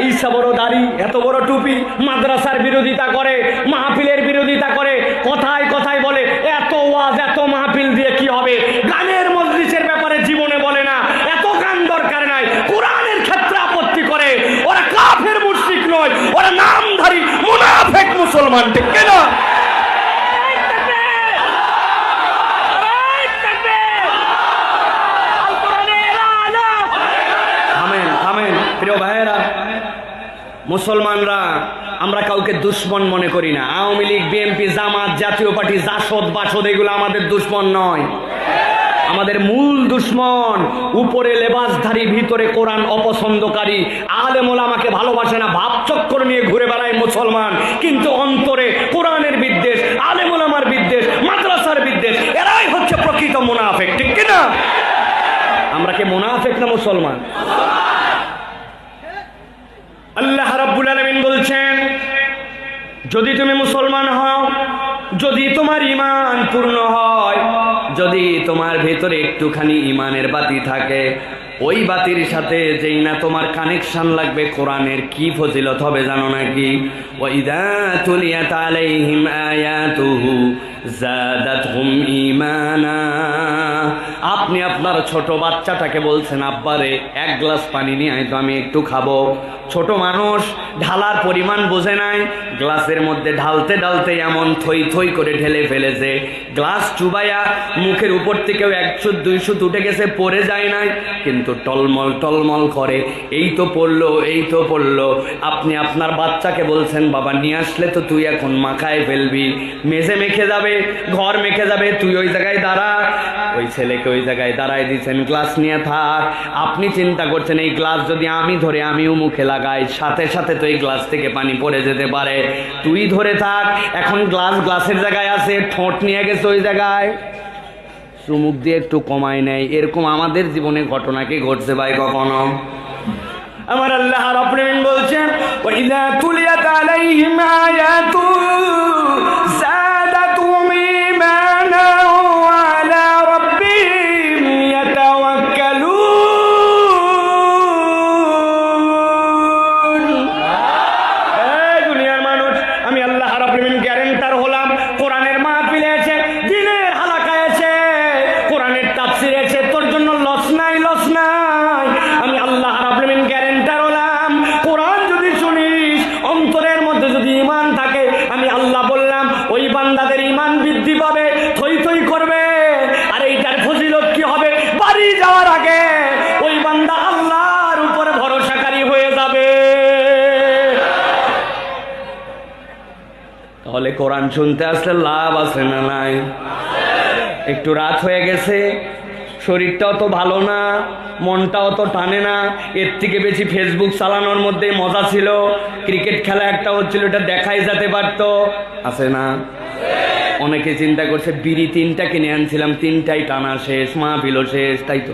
এই সব বড় দাড়ি, এত বড় টুপি, মাদ্রাসার বিরোধিতা করে, মাহফিলের বিরোধিতা করে, কথায় কথায় বলে এত ওয়াজ এত মাহফিল দিয়ে কি হবে, গানের মজলিসের ব্যাপারে জীবনে বলে না, এত গান দরকার নাই, কোরআনের ক্ষেত্রে আপত্তি করে। ওরা কাফের মুশরিক নয়, ওরা নামধারী মুনাফিক মুসলমান, ঠিক কিনা? প্রিয় ভাইয়েরা, মুসলমানরা আমরা কাউকে দুশ্মন মনে করি না। আওয়ামী লীগ, বিএনপি, জামাত, জাতীয় পার্টি, জাসদ বাসদ এগুলো আমাদের দুশ্মন নয়। আমাদের মূল দুশ্মন উপরে লেবাসধারী, ভিতরে কোরআন অপছন্দকারী, আলেম ওলামাকে ভালোবাসে না, ভাবচক্কর নিয়ে ঘুরে বেড়ায় মুসলমান, কিন্তু অন্তরে কোরআনের বিদ্বেষ, আলেম ওলামার বিদ্বেষ, মাদ্রাসার বিদ্বেষ, এরাই হচ্ছে প্রকৃত মুনাফিক, ঠিক কিনা? আমরা কি মুনাফিক না মুসলমান? আল্লাহ রাব্বুল আলামিন বলছেন, যদি তুমি মুসলমান হও, যদি তোমার ঈমান পূর্ণ হয়, যদি তোমার ভেতরে একটুখানি ঈমানের বাতি থাকে, ওই বাতির সাথে যেই না তোমার কানেকশন লাগবে কোরআনের, কি ফজিলত হবে জানো নাকি? ওয়াইদা তুলিয়াত আলাইহিম আয়াতুহু যাদাতহুম ঈমানা। আপনি আপনার ছোট বাচ্চাটাকে বলছেন, আব্বারে এক গ্লাস পানি নিয়ে আয় তো, আমি একটু খাবো। ছোট মানুষ ঢালার পরিমাণ বোঝে নাই, গ্লাসের মধ্যে ঢালতে ঢালতে এমন থই থই করে ঢেলে ফেলেছে, গ্লাস চুবাইয়া মুখের উপর থেকেও 100 200 উঠে গেছে, পড়ে যায় নাই, কিন্তু টলমল টলমল করে, এই তো পড়লো, এই তো পড়লো। আপনি আপনার বাচ্চাকে বলছেন, বাবা নিয়ে আসলে তো তুই এখন মাখায় ফেলবি, মেঝে মেখে যাবে, ঘর মেখে যাবে, তুই ওই জায়গায় দাঁড়া। ওই ছেলেকে ওই জায়গায় দাঁড়ায় দিচ্ছেন, গ্লাস নিয়ে থাক। আপনি চিন্তা করছেন, এই গ্লাস যদি আমি ধরে আমিও মুখে লাগাই, সাথে সাথে তো এই গ্লাস থেকে পানি পড়ে যেতে পারে, তুই ধরে থাক। এখন গ্লাসের জায়গায় আছে, ঠোঁট নিয়ে গেছে ওই জায়গায়, চুমুক দিয়ে একটু কমায় নেয়। এরকম আমাদের জীবনে ঘটনা কি ঘটছে ভাই কখনো? আমার আল্লাহ রাব্বুল আলামিন বলছেন, ওয়াইদা তুলিয়াত আলাইহিম আয়াতু যাদাতুহুম ঈমানা ওয়া আলা রাব্বিহিম ইয়াতাওয়াক্কালুন। এই দুনিয়ার মানুষ, আমি আল্লাহ রাব্বুল আলামিন গ্যারান্টার হলাম, কোরআনের মাহফিলে এসে, দিনের হালাকায় এসে, কোরআনের তাফসিরে এসে তোর জন্য লস নাই, লস নাই। আমি আল্লাহ রাব্বুল আলামিন গ্যারান্টার হলাম, কোরআন যদি শুনিস, অন্তরের মধ্যে যদি ঈমান থাকে, আমি আল্লাহ বললাম ওই বান্দাদের ঈমান বৃদ্ধি পাবে, থই থই করবে। আর এইটার ফজিলত কি হবে? বাড়ি যাওয়ার আগে ওই বান্দা আল্লাহর উপরে ভরসাকারী হয়ে যাবে। তাহলে কোরআন শুনতে আসলে লাভ আছে না নাই? একটু রাত হয়ে গেছে, শরীরটাও তো ভালো না, মনটাও তো টানে না, এর থেকে বেশি ফেসবুক চালানোর মধ্যে মজা ছিল। ক্রিকেট খেলা একটা হচ্ছিল, এটা দেখাই যেতে পারতো, আছে না? অনেকে চিন্তা করছে, বিড়ি 3টা কিনে আনছিলাম, 3টাই টানা শেষ, মাহফিল শেষ, তাই তো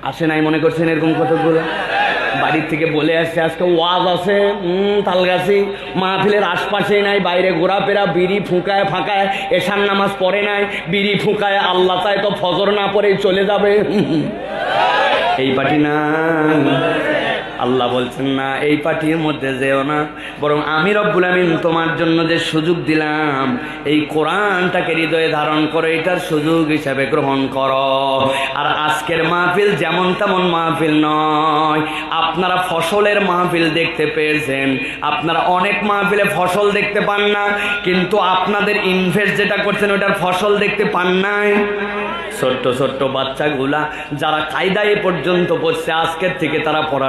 আসে নাই মনে করছেন? এরকম কতগুলো বাড়ির থেকে বলে আসছে, আজকে ওয়াজ আছে তালগাছি, মাহফিলের আশপাশেই নাই, বাইরে ঘোরাফেরা, বিড়ি ফুঁকায় ফাঁকায়, এশার নামাজ পড়ে নাই, বিড়ি ফুঁকায়, আল্লাহ চায় তো ফজর না পড়েই চলে যাবে। এই পার্টি না, আল্লাহ বলছেন না, এই পার্টির মধ্যে যেও না, বরং আমি রব্বুল আমিন তোমার জন্য যে সুযোগ দিলাম, এই কোরআনটাকে হৃদয়ে ধারণ করে এটার সুযোগ হিসাবে গ্রহণ করো। আর আজকের মাহফিল যেমন তেমন মাহফিল নয়, আপনারা ফসলের মাহফিল দেখতে পেয়েছেন, আপনারা অনেক মাহফিলে ফসল দেখতে পান না, কিন্তু আপনাদের ইনভেস্ট যেটা করছেন ওটার ফসল দেখতে পান নাই। ছোট্ট ছোট্ট বাচ্চাগুলা যারা কায়দায় পর্যন্ত পড়ছে, আজকের থেকে তারা পড়া